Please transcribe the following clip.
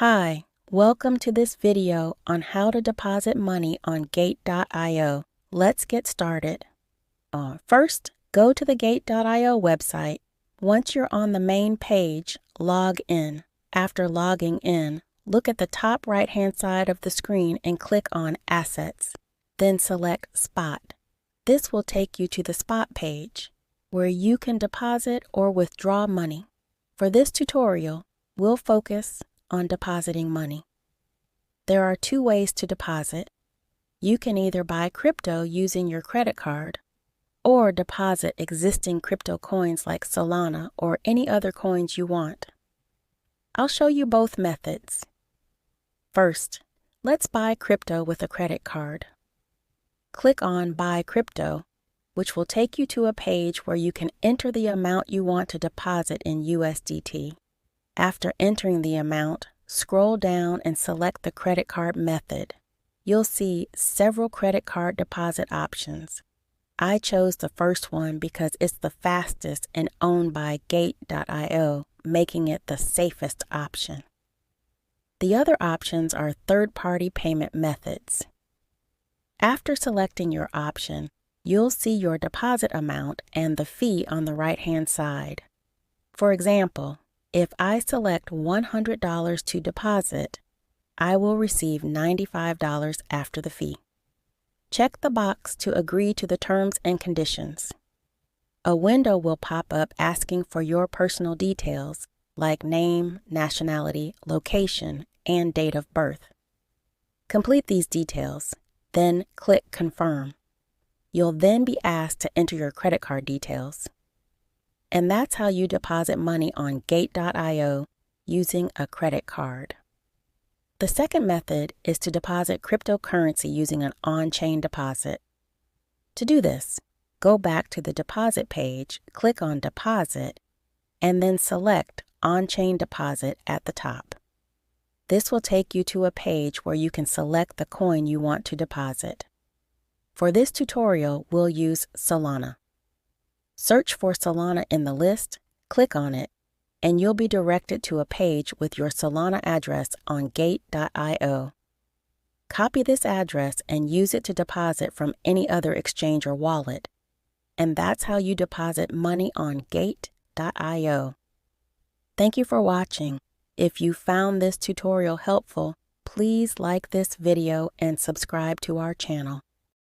Hi, welcome to this video on how to deposit money on Gate.io. Let's get started. First, go to the Gate.io website. Once you're on the main page, log in. After logging in, look at the top right-hand side of the screen and click on Assets. Then select Spot. This will take you to the Spot page, where you can deposit or withdraw money. For this tutorial, we'll focus on depositing money. There are two ways to deposit. You can either buy crypto using your credit card or deposit existing crypto coins like Solana or any other coins you want. I'll show you both methods. First, let's buy crypto with a credit card. Click on Buy Crypto, which will take you to a page where you can enter the amount you want to deposit in USDT. After entering the amount, scroll down and select the credit card method. You'll see several credit card deposit options. I chose the first one because it's the fastest and owned by Gate.io, making it the safest option. The other options are third-party payment methods. After selecting your option, you'll see your deposit amount and the fee on the right-hand side. For example, if I select $100 to deposit, I will receive $95 after the fee. Check the box to agree to the terms and conditions. A window will pop up asking for your personal details like name, nationality, location, and date of birth. Complete these details, then click Confirm. You'll then be asked to enter your credit card details. And that's how you deposit money on Gate.io using a credit card. The second method is to deposit cryptocurrency using an on-chain deposit. To do this, go back to the deposit page, click on Deposit, and then select On-Chain Deposit at the top. This will take you to a page where you can select the coin you want to deposit. For this tutorial, we'll use Solana. Search for Solana in the list, click on it, and you'll be directed to a page with your Solana address on Gate.io. Copy this address and use it to deposit from any other exchange or wallet. And that's how you deposit money on Gate.io. Thank you for watching. If you found this tutorial helpful, please like this video and subscribe to our channel.